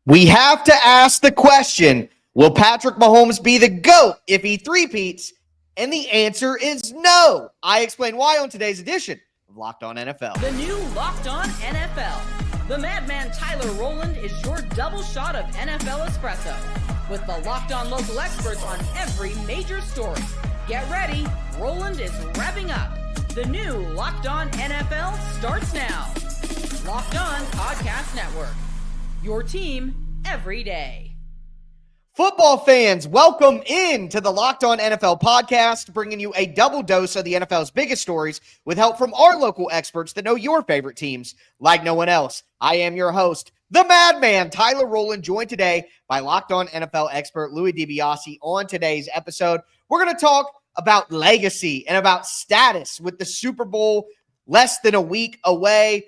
We have to ask the question, will Patrick Mahomes be the GOAT if he three-peats? And the answer is no. I explain why on today's edition of Locked On NFL. The new Locked On NFL. The madman Tyler Rowland is your double shot of NFL espresso. With the Locked On local experts on every major story. Get ready, Rowland is revving up. The new Locked On NFL starts now. Locked On Podcast Network. Your team every day. Football fans, welcome in to the Locked On NFL podcast, bringing you a double dose of the NFL's biggest stories with help from our local experts that know your favorite teams like no one else. I am your host, the madman, Tyler Rowland, joined today by Locked On NFL expert Louis DiBiase. On today's episode, we're going to talk about legacy and about status with the Super Bowl less than a week away.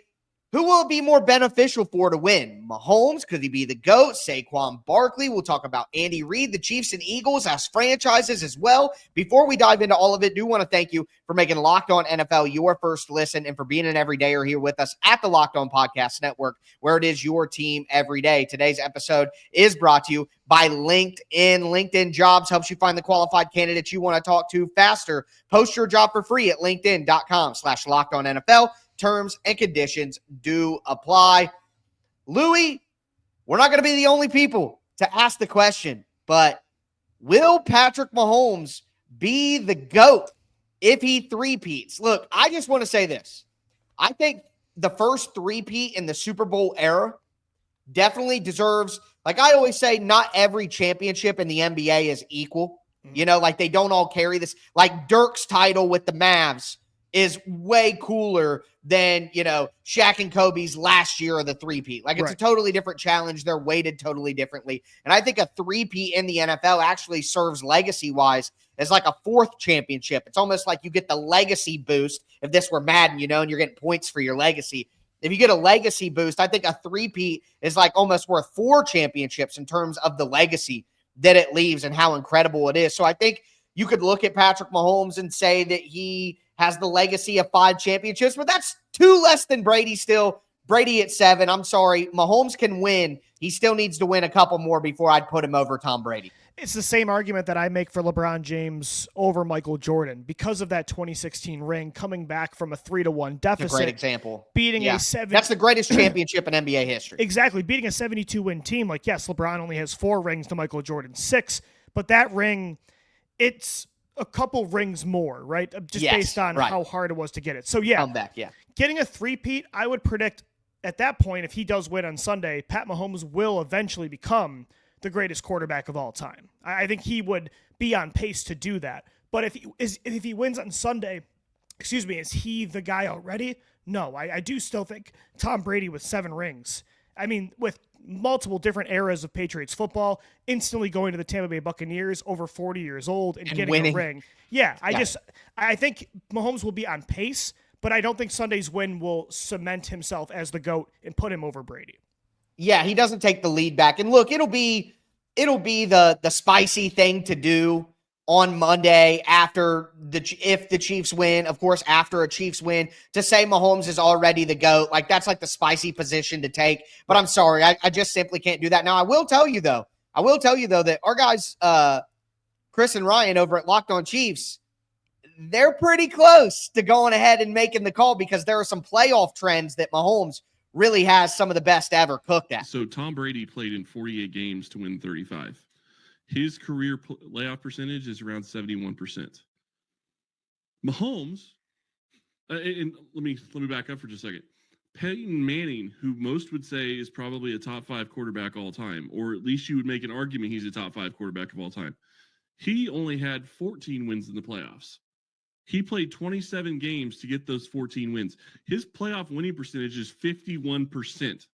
Who will it be more beneficial for to win? Mahomes? Could he be the GOAT? Saquon Barkley? We'll talk about Andy Reid, the Chiefs and Eagles as franchises as well. Before we dive into all of it, do want to thank you for making Locked On NFL your first listen and for being an everydayer here with us at the Locked On Podcast Network, where it is your team every day. Today's episode is brought to you by LinkedIn. LinkedIn Jobs helps you find the qualified candidates you want to talk to faster. Post your job for free at linkedin.com/LockedOnNFL. Terms and conditions do apply. Louis, we're not going to be the only people to ask the question, but will Patrick Mahomes be the GOAT if he three-peats? Look, I just want to say this. I think the first three-peat in the Super Bowl era definitely deserves, like I always say, not every championship in the NBA is equal. You know, like they don't all carry this. Like Dirk's title with the Mavs is way cooler than, you know, Shaq and Kobe's last year of the three-peat. Like, it's a totally different challenge. They're weighted totally differently. And I think a three-peat in the NFL actually serves legacy-wise as like a fourth championship. It's almost like you get the legacy boost if this were Madden, you know, and you're getting points for your legacy. If you get a legacy boost, I think a three-peat is like almost worth 4 championships in terms of the legacy that it leaves and how incredible it is. So I think you could look at Patrick Mahomes and say that he has the legacy of 5 championships, but that's 2 less than Brady still. Brady at 7. I'm sorry. Mahomes can win. He still needs to win a couple more before I'd put him over Tom Brady. It's the same argument that I make for LeBron James over Michael Jordan because of that 2016 ring coming back from a 3-1 deficit. That's a great example. Beating a 7. That's the greatest championship in NBA history. Exactly. Beating a 72-win team. Like, yes, LeBron only has 4 rings to Michael Jordan's 6, but that ring, it's a couple rings more, right? Just based on how hard it was to get it. So, yeah. Come back, Getting a three-peat, I would predict at that point, if he does win on Sunday, Pat Mahomes will eventually become the greatest quarterback of all time. I think he would be on pace to do that. But if he wins on Sunday, is he the guy already? No, I do still think Tom Brady with 7 rings. I mean, with multiple different eras of Patriots football, instantly going to the Tampa Bay Buccaneers, over 40 years old, and getting winning a ring. Yeah, I think Mahomes will be on pace, but I don't think Sunday's win will cement himself as the GOAT and put him over Brady. Yeah, he doesn't take the lead back. And look, it'll be the spicy thing to do on Monday if the Chiefs win, of course, after a Chiefs win, to say Mahomes is already the GOAT. Like, that's like the spicy position to take. But I'm sorry, I just simply can't do that. Now, I will tell you though that our guys, Chris and Ryan over at Locked On Chiefs, they're pretty close to going ahead and making the call because there are some playoff trends that Mahomes really has some of the best ever cooked at. So Tom Brady played in 48 games to win 35. His career playoff percentage is around 71%. Mahomes, and let me back up for just a second. Peyton Manning, who most would say is probably a top 5 quarterback all time, or at least you would make an argument he's a top 5 quarterback of all time. He only had 14 wins in the playoffs. He played 27 games to get those 14 wins. His playoff winning percentage is 51%.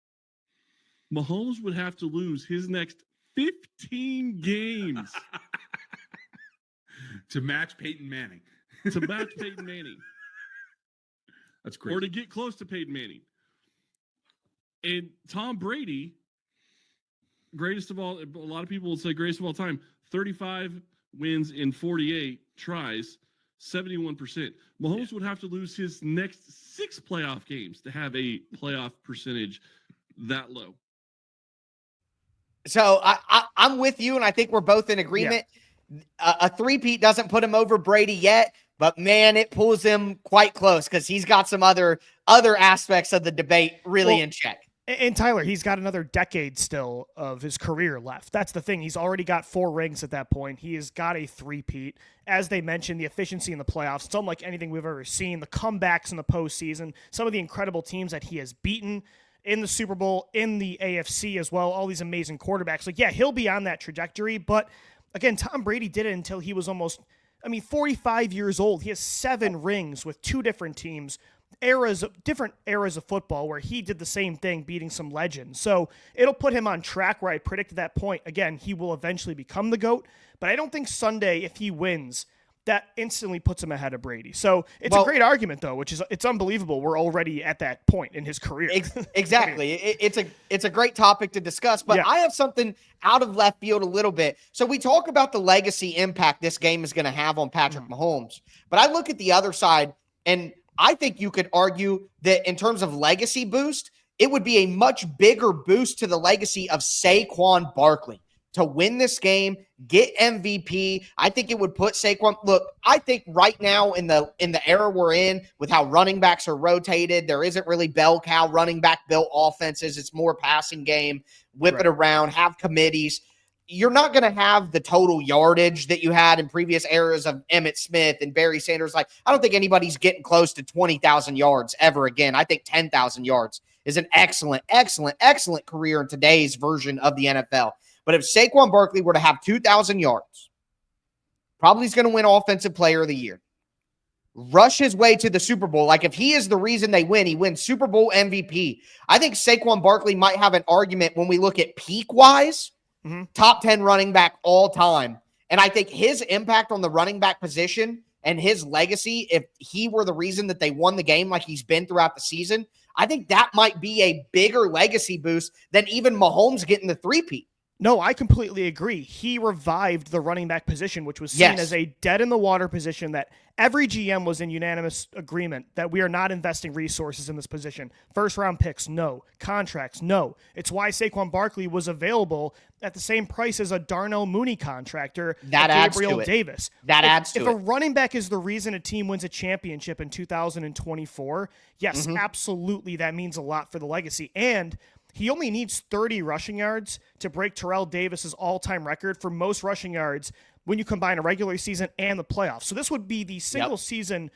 Mahomes would have to lose his next 15 games to match Peyton Manning. That's great. Or to get close to Peyton Manning. And Tom Brady, greatest of all, a lot of people will say greatest of all time, 35 wins in 48 tries. 71%. Mahomes would have to lose his next 6 playoff games to have a playoff percentage that low. So I'm with you, and I think we're both in agreement. A three-peat doesn't put him over Brady yet, but man, it pulls him quite close because he's got some other aspects of the debate really in check. And Tyler, he's got another decade still of his career left. That's the thing. He's already got 4 rings at that point. He has got a three-peat. As they mentioned, the efficiency in the playoffs, it's unlike anything we've ever seen. The comebacks in the postseason, some of the incredible teams that he has beaten in the Super Bowl, in the AFC as well, all these amazing quarterbacks. Like, yeah, he'll be on that trajectory, but again, Tom Brady did it until he was 45 years old. He has 7 rings with 2 different teams, different eras of football where he did the same thing, beating some legends. So it'll put him on track where I predicted that point. Again, he will eventually become the GOAT, but I don't think Sunday, if he wins, that instantly puts him ahead of Brady. So it's a great argument, though, it's unbelievable. We're already at that point in his career. Exactly. It's a great topic to discuss, but I have something out of left field a little bit. So we talk about the legacy impact this game is going to have on Patrick Mahomes, but I look at the other side, and I think you could argue that in terms of legacy boost, it would be a much bigger boost to the legacy of Saquon Barkley to win this game, get MVP. I think it would put Saquon. Look, I think right now in the era we're in, with how running backs are rotated, there isn't really bell cow running back built offenses. It's more passing game, whip it around, have committees. You're not going to have the total yardage that you had in previous eras of Emmitt Smith and Barry Sanders. Like, I don't think anybody's getting close to 20,000 yards ever again. I think 10,000 yards is an excellent career in today's version of the NFL. But if Saquon Barkley were to have 2,000 yards, probably he's going to win Offensive Player of the Year, rush his way to the Super Bowl. Like, if he is the reason they win, he wins Super Bowl MVP. I think Saquon Barkley might have an argument when we look at peak-wise, top 10 running back all time. And I think his impact on the running back position and his legacy, if he were the reason that they won the game like he's been throughout the season, I think that might be a bigger legacy boost than even Mahomes getting the three-peat. No, I completely agree. He revived the running back position, which was seen as a dead-in-the-water position that every GM was in unanimous agreement that we are not investing resources in this position. First-round picks, no. Contracts, no. It's why Saquon Barkley was available at the same price as a Darnell Mooney contractor, that adds Gabriel to it. Davis. That adds to it. If a running back is the reason a team wins a championship in 2024, yes, absolutely, that means a lot for the legacy. And he only needs 30 rushing yards to break Terrell Davis's all-time record for most rushing yards when you combine a regular season and the playoffs. So this would be the single season,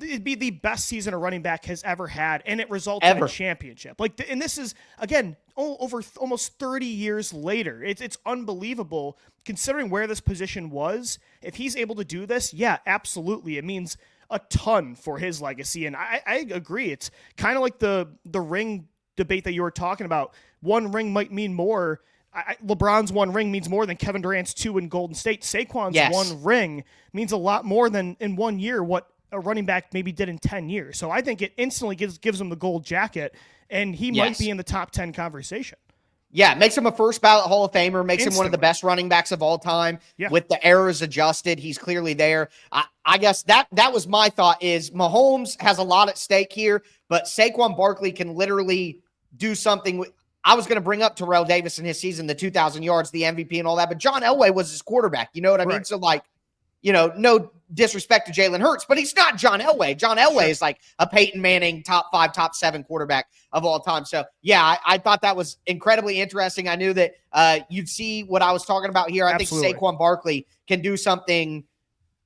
it'd be the best season a running back has ever had, and it results in a championship. And this is, again, over almost 30 years later. It's unbelievable considering where this position was. If he's able to do this, yeah, absolutely. It means a ton for his legacy, and I agree. It's kind of like the ring debate that you were talking about. One ring might mean more. LeBron's 1 ring means more than Kevin Durant's 2 in Golden State. Saquon's 1 ring means a lot more than in 1 year what a running back maybe did in 10 years. So I think it instantly gives him the gold jacket, and he might be in the top 10 conversation. Yeah, it makes him a first ballot Hall of Famer, makes him one of the best running backs of all time. Yeah. With the errors adjusted, he's clearly there. I guess that was my thought is Mahomes has a lot at stake here, but Saquon Barkley can literally do something. I was going to bring up Terrell Davis in his season, the 2,000 yards, the MVP and all that, but John Elway was his quarterback. You know what I mean? So, like, no disrespect to Jalen Hurts, but he's not John Elway. John Elway is like a Peyton Manning top 5, top 7 quarterback of all time. So, yeah, I thought that was incredibly interesting. I knew that you'd see what I was talking about here. I think Saquon Barkley can do something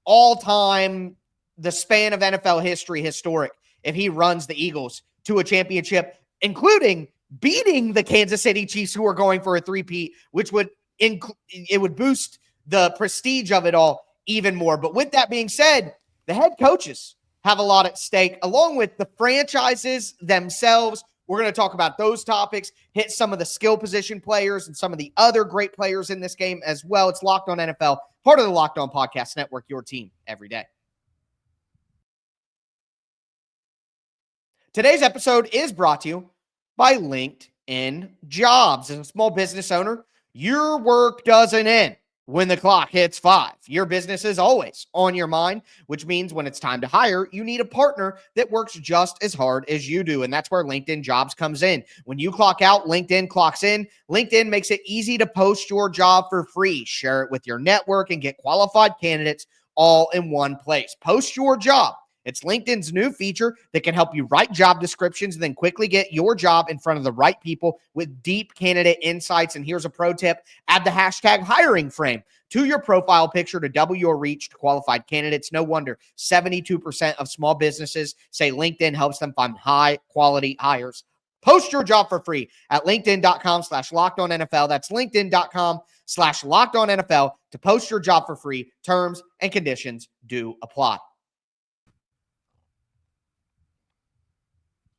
all time, the span of NFL history, historic, if he runs the Eagles to a championship, including beating the Kansas City Chiefs, who are going for a three-peat, which would boost the prestige of it all even more. But with that being said, the head coaches have a lot at stake, along with the franchises themselves. We're going to talk about those topics, hit some of the skill position players and some of the other great players in this game as well. It's Locked On NFL, part of the Locked On Podcast Network, your team every day. Today's episode is brought to you by LinkedIn Jobs. As a small business owner, your work doesn't end when the clock hits 5. Your business is always on your mind, which means when it's time to hire, you need a partner that works just as hard as you do. And that's where LinkedIn Jobs comes in. When you clock out, LinkedIn clocks in. LinkedIn makes it easy to post your job for free. Share it with your network and get qualified candidates all in one place. Post your job. It's LinkedIn's new feature that can help you write job descriptions and then quickly get your job in front of the right people with deep candidate insights. And here's a pro tip: add the hashtag hiring frame to your profile picture to double your reach to qualified candidates. No wonder 72% of small businesses say LinkedIn helps them find high quality hires. Post your job for free at linkedin.com/lockedonnfl. That's linkedin.com/lockedonnfl to post your job for free. Terms and conditions do apply.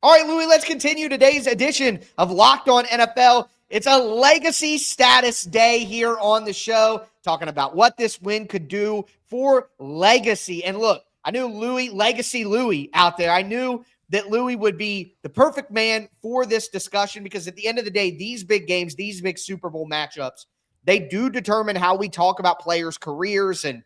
All right, Louis, let's continue today's edition of Locked On NFL. It's a legacy status day here on the show, talking about what this win could do for legacy. And look, I knew Legacy Louis out there. I knew that Louis would be the perfect man for this discussion because at the end of the day, these big games, these big Super Bowl matchups, they do determine how we talk about players' careers. And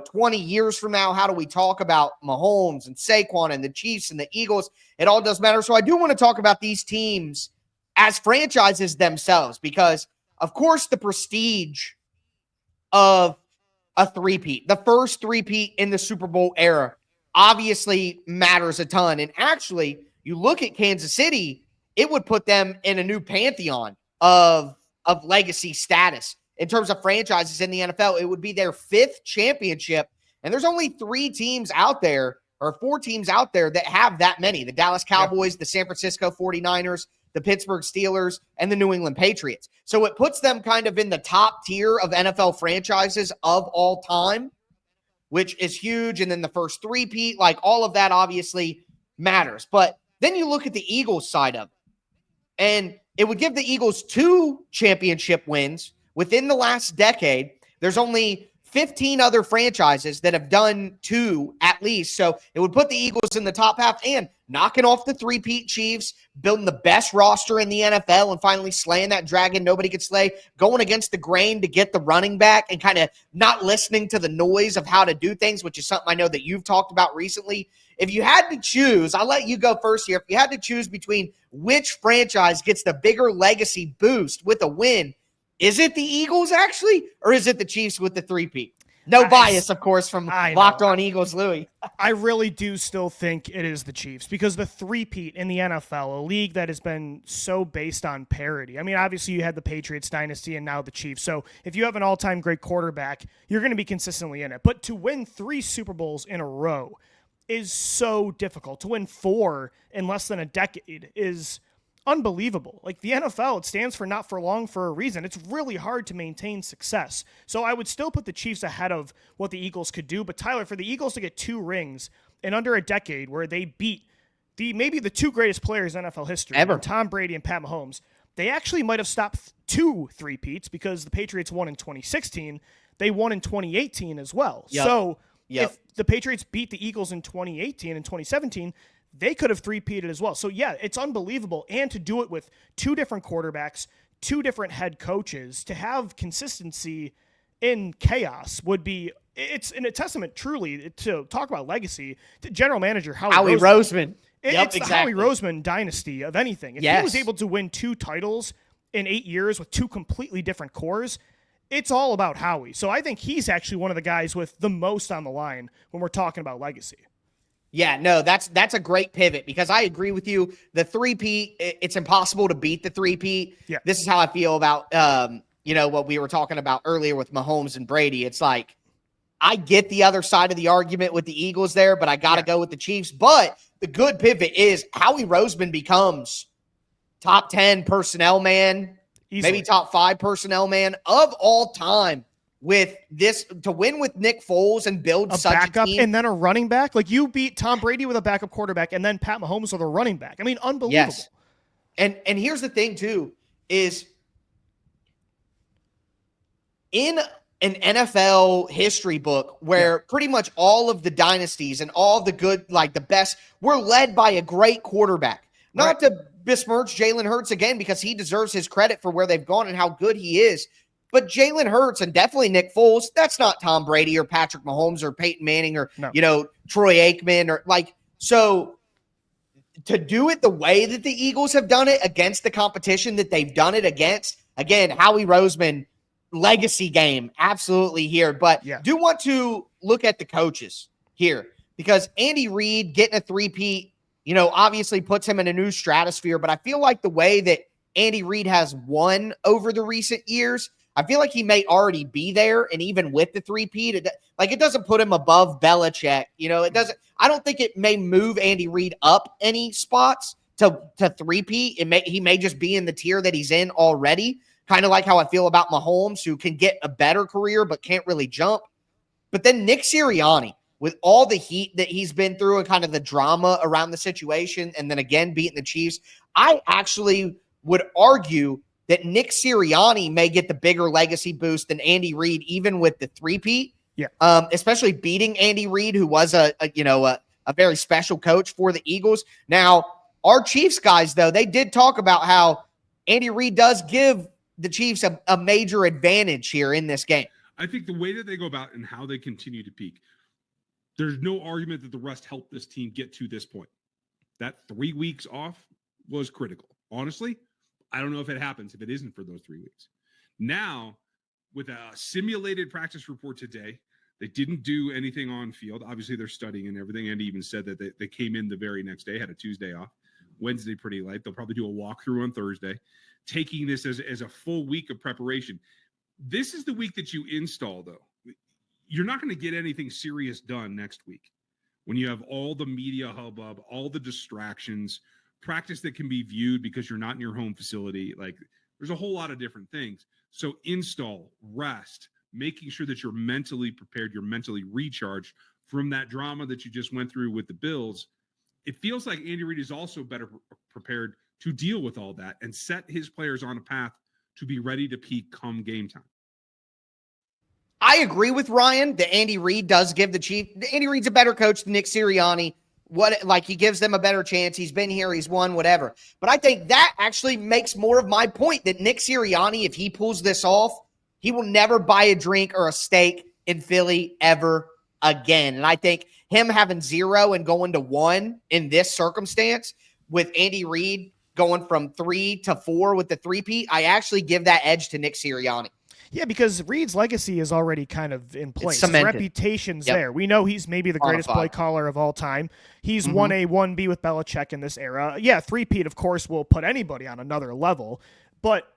20 years from now, how do we talk about Mahomes and Saquon and the Chiefs and the Eagles? It all does matter. So I do want to talk about these teams as franchises themselves because, of course, the prestige of a three-peat, the first three-peat in the Super Bowl era, obviously matters a ton. And actually, you look at Kansas City, it would put them in a new pantheon of legacy status. In terms of franchises in the NFL, it would be their 5th championship. And there's only 3 teams out there or 4 teams out there that have that many: the Dallas Cowboys, the San Francisco 49ers, the Pittsburgh Steelers, and the New England Patriots. So it puts them kind of in the top tier of NFL franchises of all time, which is huge. And then the first three-peat, like all of that obviously matters. But then you look at the Eagles side of it, and it would give the Eagles 2 championship wins within the last decade. There's only 15 other franchises that have done 2 at least. So it would put the Eagles in the top half and knocking off the three-peat Chiefs, building the best roster in the NFL and finally slaying that dragon nobody could slay, going against the grain to get the running back and kind of not listening to the noise of how to do things, which is something I know that you've talked about recently. If you had to choose, I'll let you go first here. If you had to choose between which franchise gets the bigger legacy boost with a win, is it the Eagles actually, or is it the Chiefs with the three-peat? No bias, of course, from Locked On Eagles, Louis. I really do still think it is the Chiefs because the three-peat in the NFL, a league that has been so based on parity. I mean, obviously you had the Patriots dynasty and now the Chiefs. So if you have an all-time great quarterback, you're going to be consistently in it. But to win 3 Super Bowls in a row is so difficult. To win 4 in less than a decade is unbelievable. Like the NFL, it stands for not for long for a reason. It's really hard to maintain success. So I would still put the Chiefs ahead of what the Eagles could do. But Tyler, for the Eagles to get 2 rings in under a decade where they beat maybe the 2 greatest players in NFL history, ever, Tom Brady and Pat Mahomes, they actually might have stopped 2 three-peats because the Patriots won in 2016. They won in 2018 as well. Yep. So if the Patriots beat the Eagles in 2018 and 2017, they could have three-peated as well. So, yeah, it's unbelievable. And to do it with 2 different quarterbacks, 2 different head coaches, to have consistency in chaos would be – it's a testament truly to talk about legacy to general manager Howie Roseman. It's exactly. The Howie Roseman dynasty of anything. If he was able to win 2 titles in 8 years with 2 completely different cores, it's all about Howie. So I think he's actually one of the guys with the most on the line when we're talking about legacy. Yeah, no, that's a great pivot because I agree with you. The three-peat, it's impossible to beat the three-peat. Yeah. This is how I feel about, what we were talking about earlier with Mahomes and Brady. It's like, I get the other side of the argument with the Eagles there, but I got to go with the Chiefs. But the good pivot is Howie Roseman becomes top 10 personnel man, maybe top 5 personnel man of all time. With this, to win with Nick Foles and build a such backup a team. And then a running back. Like you beat Tom Brady with a backup quarterback and then Pat Mahomes with a running back. I mean, unbelievable. Yes. And here's the thing too, is in an NFL history book where pretty much all of the dynasties and all the good, like the best, were led by a great quarterback. Not to besmirch Jalen Hurts again, because he deserves his credit for where they've gone and how good he is. But Jalen Hurts and definitely Nick Foles, that's not Tom Brady or Patrick Mahomes or Peyton Manning or, Troy Aikman or so to do it the way that the Eagles have done it against the competition that they've done it against, again, Howie Roseman, legacy game, absolutely here. But do want to look at the coaches here because Andy Reid getting a three-peat, obviously puts him in a new stratosphere. But I feel like the way that Andy Reid has won over the recent years, I feel like he may already be there. And even with the three-peat, it doesn't put him above Belichick. It doesn't. I don't think it may move Andy Reid up any spots to three-peat. He may just be in the tier that he's in already. Kind of like how I feel about Mahomes, who can get a better career but can't really jump. But then Nick Sirianni, with all the heat that he's been through and kind of the drama around the situation, and then again beating the Chiefs, I actually would argue that Nick Sirianni may get the bigger legacy boost than Andy Reid, even with the three-peat. Yeah. Especially beating Andy Reid, who was a very special coach for the Eagles. Now, our Chiefs guys, though, they did talk about how Andy Reid does give the Chiefs a major advantage here in this game. I think the way that they go about and how they continue to peak, there's no argument that the rest helped this team get to this point. That 3 weeks off was critical. Honestly, I don't know if it happens if it isn't for those 3 weeks. Now, with a simulated practice report today, they didn't do anything on field. Obviously, they're studying and everything. Andy even said that they came in the very next day, had a Tuesday off. Wednesday pretty light. They'll probably do a walkthrough on Thursday, taking this as a full week of preparation. This is the week that you install, though. You're not going to get anything serious done next week when you have all the media hubbub, all the distractions, practice that can be viewed because you're not in your home facility. There's a whole lot of different things. So install, rest, making sure that you're mentally prepared, you're mentally recharged from that drama that you just went through with the Bills. It feels like Andy Reid is also better prepared to deal with all that and set his players on a path to be ready to peak come game time. I agree with Ryan that Andy Reid does give the Chiefs. Andy Reid's a better coach than Nick Sirianni. He gives them a better chance. He's been here, he's won, whatever. But I think that actually makes more of my point that Nick Sirianni, if he pulls this off, he will never buy a drink or a steak in Philly ever again. And I think him having 0 and going to 1 in this circumstance with Andy Reid going from 3 to 4 with the three-peat, I actually give that edge to Nick Sirianni. Yeah, because Reid's legacy is already kind of in place. His reputation's there. We know he's maybe the greatest play caller of all time. He's 1A, 1B with Belichick in this era. Yeah, three-peat, of course, will put anybody on another level. But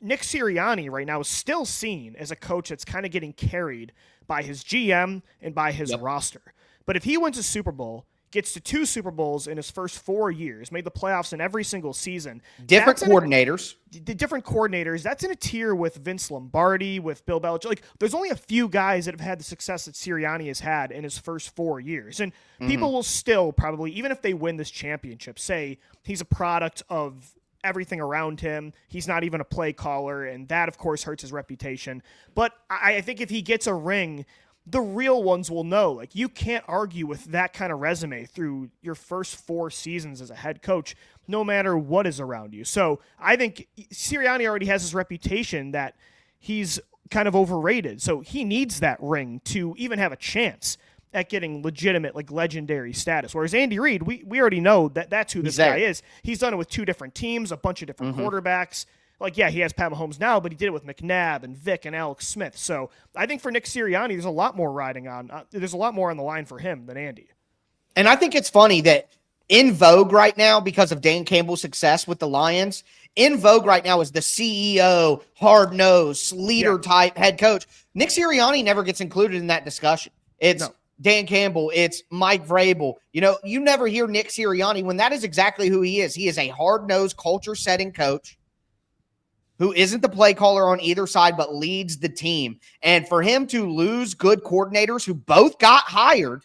Nick Sirianni right now is still seen as a coach that's kind of getting carried by his GM and by his roster. But if he wins a Super Bowl, gets to 2 Super Bowls in his first 4 years, made the playoffs in every single season. Different coordinators. Different coordinators. That's in a tier with Vince Lombardi, with Bill Belichick. There's only a few guys that have had the success that Sirianni has had in his first 4 years. And people will still probably, even if they win this championship, say he's a product of everything around him. He's not even a play caller, and that, of course, hurts his reputation. But I think if he gets a ring, the real ones will know. You can't argue with that kind of resume through your first 4 seasons as a head coach, no matter what is around you. So I think Sirianni already has his reputation that he's kind of overrated. So he needs that ring to even have a chance at getting legitimate, legendary status. Whereas Andy Reid, we already know that that's who this guy is. He's done it with 2 different teams, a bunch of different quarterbacks. He has Pat Mahomes now, but he did it with McNabb and Vic and Alex Smith. So I think for Nick Sirianni, there's a lot more riding on. There's a lot more on the line for him than Andy. And I think it's funny that in vogue right now, because of Dan Campbell's success with the Lions, in vogue right now is the CEO, hard-nosed, leader-type head coach. Nick Sirianni never gets included in that discussion. It's Dan Campbell. It's Mike Vrabel. You never hear Nick Sirianni when that is exactly who he is. He is a hard-nosed, culture-setting coach who isn't the play caller on either side, but leads the team. And for him to lose good coordinators who both got hired,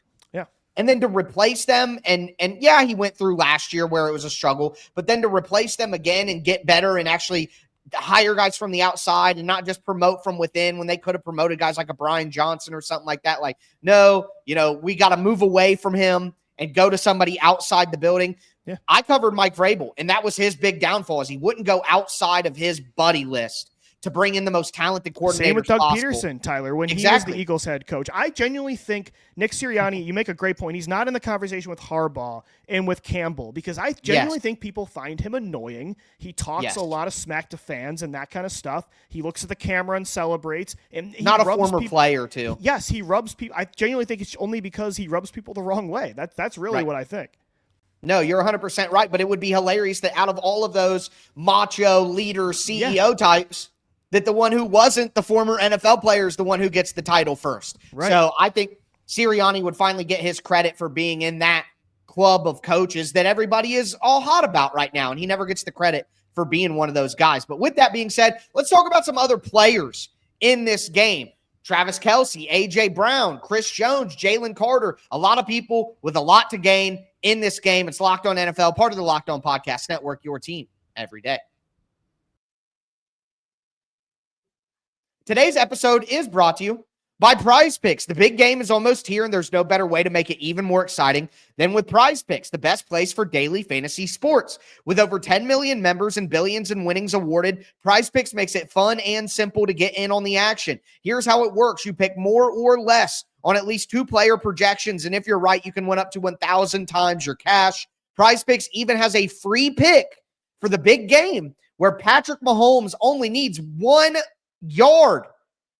and then to replace them, and he went through last year where it was a struggle, but then to replace them again and get better and actually hire guys from the outside and not just promote from within when they could have promoted guys like a Brian Johnson or something like that. No, we got to move away from him and go to somebody outside the building. Yeah. I covered Mike Vrabel, and that was his big downfall is he wouldn't go outside of his buddy list. to bring in the most talented coordinators Same with Doug possible. Peterson, Tyler, when he was Exactly. the Eagles head coach. I genuinely think Nick Sirianni, you make a great point. He's not in the conversation with Harbaugh and with Campbell because I genuinely think people find him annoying. He talks a lot of smack to fans and that kind of stuff. He looks at the camera and celebrates. And he Not a rubs former player, too. Yes, he rubs people. I genuinely think it's only because he rubs people the wrong way. That's really what I think. No, you're 100% right, but it would be hilarious that out of all of those macho leader CEO types, that the one who wasn't the former NFL player is the one who gets the title first. Right. So I think Sirianni would finally get his credit for being in that club of coaches that everybody is all hot about right now, and he never gets the credit for being one of those guys. But with that being said, let's talk about some other players in this game. Travis Kelce, A.J. Brown, Chris Jones, Jalen Carter, a lot of people with a lot to gain in this game. It's Locked On NFL, part of the Locked On Podcast Network, your team every day. Today's episode is brought to you by Prize Picks. The big game is almost here, and there's no better way to make it even more exciting than with Prize Picks, the best place for daily fantasy sports. With over 10 million members and billions in winnings awarded, Prize Picks makes it fun and simple to get in on the action. Here's how it works. You pick more or less on at least 2 player projections, and if you're right, you can win up to 1,000 times your cash. Prize Picks even has a free pick for the big game where Patrick Mahomes only needs 1 yard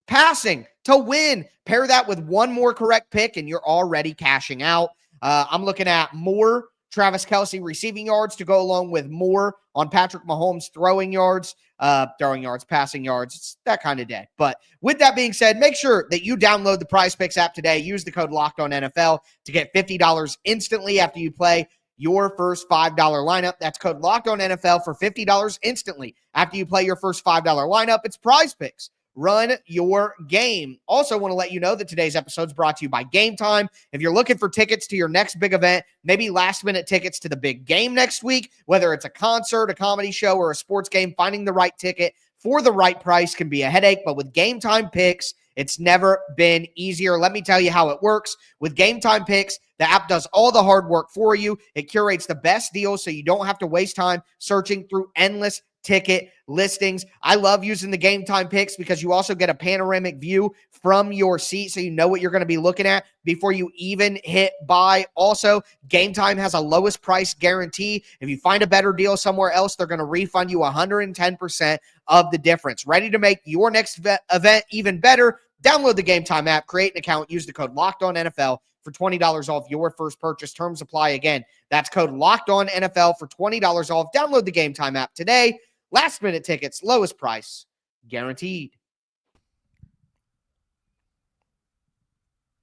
passing to win. Pair that with one more correct pick and you're already cashing out. I'm looking at more Travis Kelce receiving yards to go along with more on Patrick Mahomes throwing yards, passing yards. It's that kind of day. But with that being said, make sure that you download the Prize Picks app today. Use the code LOCKEDONNFL to get $50 instantly after you play your first $5 lineup. That's code LOCKEDONNFL for $50 instantly after you play your first $5 lineup. It's Prize Picks. Run your game. Also want to let you know that today's episode is brought to you by Game Time. If you're looking for tickets to your next big event, maybe last-minute tickets to the big game next week, whether it's a concert, a comedy show, or a sports game, finding the right ticket for the right price can be a headache, but with Game Time Picks, it's never been easier. Let me tell you how it works. With Game Time Picks, the app does all the hard work for you. It curates the best deals so you don't have to waste time searching through endless ticket listings. I love using the Game Time Picks because you also get a panoramic view from your seat so you know what you're going to be looking at before you even hit buy. Also, Game Time has a lowest price guarantee. If you find a better deal somewhere else, they're going to refund you 110% of the difference. Ready to make your next event even better? Download the Game Time app, create an account, use the code LOCKEDONNFL for $20 off your first purchase. Terms apply again. That's code LOCKEDONNFL for $20 off. Download the Game Time app today. Last minute tickets, lowest price, guaranteed.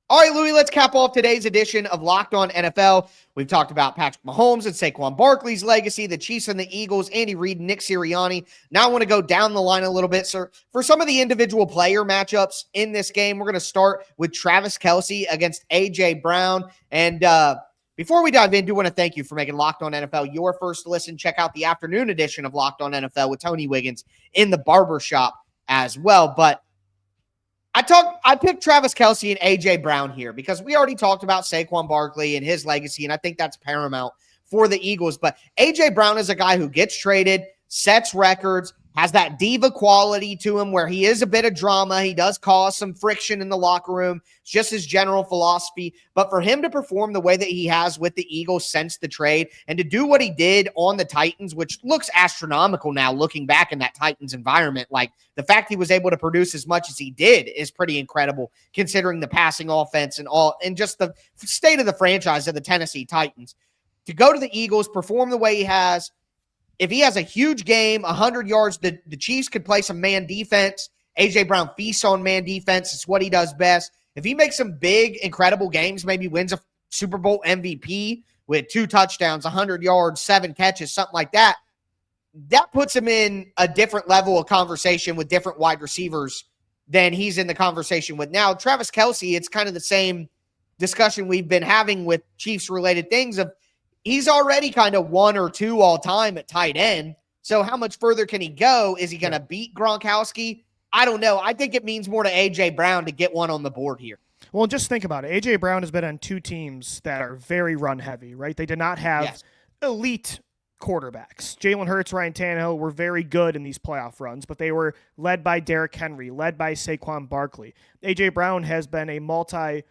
All right, Louis, let's cap off today's edition of Locked On NFL. We've talked about Patrick Mahomes and Saquon Barkley's legacy, the Chiefs and the Eagles, Andy Reid, Nick Sirianni. Now I want to go down the line a little bit, sir. For some of the individual player matchups in this game, we're going to start with Travis Kelce against A.J. Brown. And before we dive in, I do want to thank you for making Locked On NFL your first listen. Check out the afternoon edition of Locked On NFL with Tony Wiggins in the barbershop as well. But I picked Travis Kelce and A.J. Brown here because we already talked about Saquon Barkley and his legacy, and I think that's paramount for the Eagles. But A.J. Brown is a guy who gets traded, sets records, has that diva quality to him where he is a bit of drama. He does cause some friction in the locker room. It's just his general philosophy. But for him to perform the way that he has with the Eagles since the trade and to do what he did on the Titans, which looks astronomical now looking back in that Titans environment, like the fact he was able to produce as much as he did is pretty incredible considering the passing offense and all, and just the state of the franchise of the Tennessee Titans. To go to the Eagles, perform the way he has, if he has a huge game, 100 yards, the Chiefs could play some man defense. A.J. Brown feasts on man defense. It's what he does best. If he makes some big, incredible games, maybe wins a Super Bowl MVP with 2 touchdowns, 100 yards, 7 catches, something like that, that puts him in a different level of conversation with different wide receivers than he's in the conversation with now. Travis Kelce, it's kind of the same discussion we've been having with Chiefs-related things of he's already kind of 1 or 2 all time at tight end. So how much further can he go? Is he going to beat Gronkowski? I don't know. I think it means more to A.J. Brown to get one on the board here. Well, just think about it. A.J. Brown has been on 2 teams that are very run-heavy, right? They did not have elite quarterbacks. Jalen Hurts, Ryan Tannehill were very good in these playoff runs, but they were led by Derrick Henry, led by Saquon Barkley. A.J. Brown has been a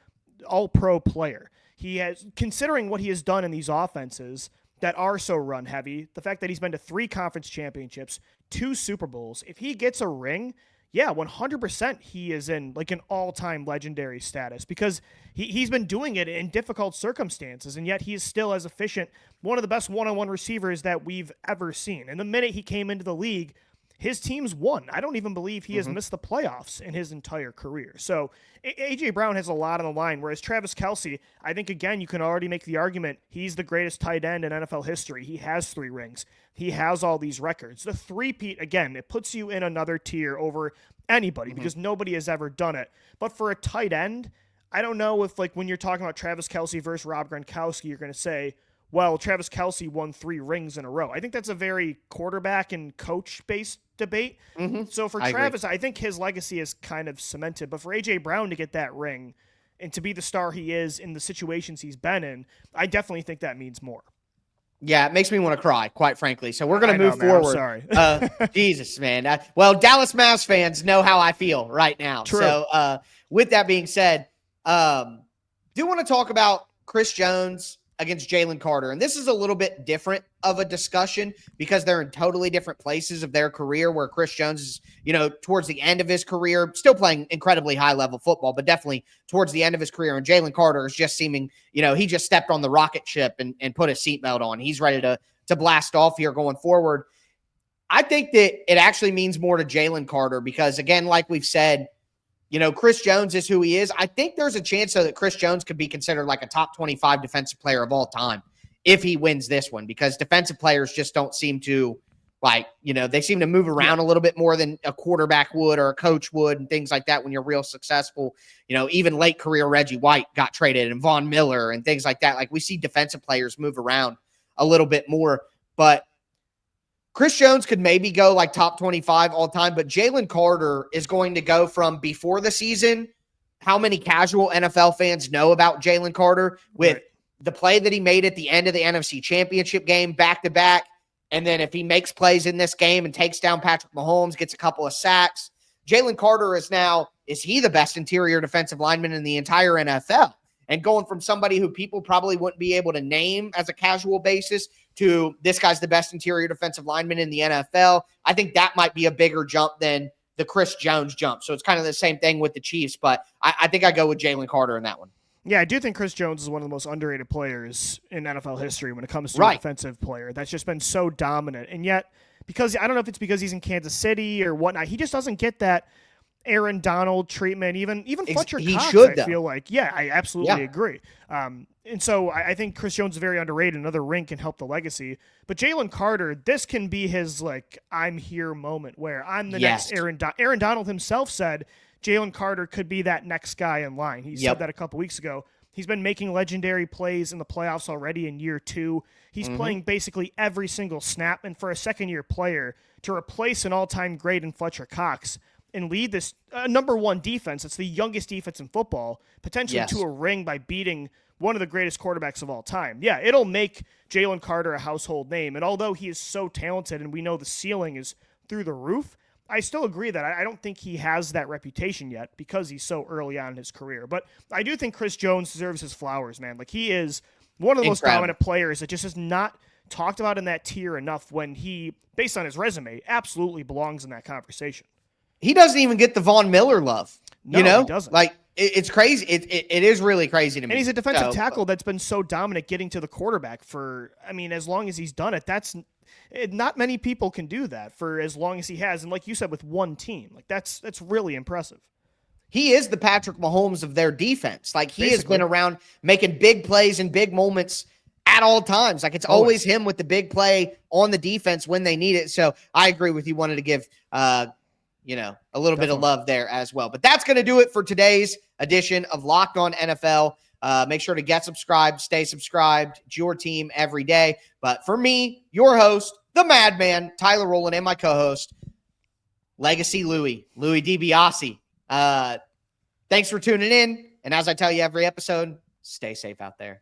all-pro player. He has, considering what he has done in these offenses that are so run heavy, the fact that he's been to 3 conference championships, 2 Super Bowls, if he gets a ring, yeah, 100% he is in like an all-time legendary status because he's been doing it in difficult circumstances, and yet he is still as efficient, one of the best one-on-one receivers that we've ever seen. And the minute he came into the league, his team's won. I don't even believe he has missed the playoffs in his entire career. So A.J. Brown has a lot on the line, whereas Travis Kelce, I think, again, you can already make the argument he's the greatest tight end in NFL history. He has 3 rings. He has all these records. The three-peat, again, it puts you in another tier over anybody because nobody has ever done it. But for a tight end, I don't know if, like, when you're talking about Travis Kelce versus Rob Gronkowski, you're going to say, well, Travis Kelce won 3 rings in a row. I think that's a very quarterback and coach-based debate. So for Travis, I think his legacy is kind of cemented. But for A.J. Brown to get that ring and to be the star he is in the situations he's been in, I definitely think that means more. Yeah, it makes me want to cry, quite frankly. So we're going to move forward. I'm sorry. Jesus, man. Well, Dallas Mavs fans know how I feel right now. True. So with that being said, do want to talk about Chris Jones against Jalen Carter. And this is a little bit different of a discussion because they're in totally different places of their career, where Chris Jones is, towards the end of his career, still playing incredibly high level football, but definitely towards the end of his career. And Jalen Carter is just seeming, he just stepped on the rocket ship and put a seatbelt on. He's ready to blast off here going forward. I think that it actually means more to Jalen Carter because, again, like we've said, Chris Jones is who he is. I think there's a chance, though, that Chris Jones could be considered like a top 25 defensive player of all time if he wins this one, because defensive players just don't seem to, they seem to move around a little bit more than a quarterback would or a coach would and things like that when you're real successful. Even late career Reggie White got traded and Von Miller and things like that. Like, we see defensive players move around a little bit more, but Chris Jones could maybe go like top 25 all time, but Jalen Carter is going to go from before the season. How many casual NFL fans know about Jalen Carter with the play that he made at the end of the NFC Championship game back to back? And then if he makes plays in this game and takes down Patrick Mahomes, gets a couple of sacks, Jalen Carter is he the best interior defensive lineman in the entire NFL? And going from somebody who people probably wouldn't be able to name as a casual basis to this guy's the best interior defensive lineman in the NFL, I think that might be a bigger jump than the Chris Jones jump. So it's kind of the same thing with the Chiefs, but I think I go with Jalen Carter in that one. Yeah, I do think Chris Jones is one of the most underrated players in NFL history when it comes to a defensive player. That's just been so dominant. And yet, because I don't know if it's because he's in Kansas City or whatnot, he just doesn't get that Aaron Donald treatment, even Fletcher Cox, I feel like. Yeah, I absolutely agree. And so I think Chris Jones is very underrated. Another ring can help the legacy. But Jalen Carter, this can be his, I'm here moment where I'm the next Aaron Donald. Aaron Donald himself said Jalen Carter could be that next guy in line. He said that a couple weeks ago. He's been making legendary plays in the playoffs already in year 2. He's playing basically every single snap. And for a second-year player to replace an all-time great in Fletcher Cox and lead this number 1 defense, it's the youngest defense in football, potentially to a ring by beating one of the greatest quarterbacks of all time. Yeah, it'll make Jalen Carter a household name. And although he is so talented and we know the ceiling is through the roof, I still agree that I don't think he has that reputation yet because he's so early on in his career. But I do think Chris Jones deserves his flowers, man. Like, he is one of the most dominant players that just is not talked about in that tier enough when he, based on his resume, absolutely belongs in that conversation. He doesn't even get the Von Miller love. No, he doesn't. It's crazy. It is really crazy to me. And he's a defensive tackle that's been so dominant getting to the quarterback for, as long as he's done it. Not many people can do that for as long as he has. And like you said, with one team, that's really impressive. He is the Patrick Mahomes of their defense. He has been around making big plays and big moments at all times. It's always him with the big play on the defense when they need it. So I agree with you. Wanted to give, a little bit of love there as well. But that's going to do it for today's edition of Locked On NFL. Make sure to get subscribed, stay subscribed. It's your team every day. But for me, your host, the Madman, Tyler Rowland, and my co-host, Legacy Louie DiBiase. Thanks for tuning in. And as I tell you every episode, stay safe out there.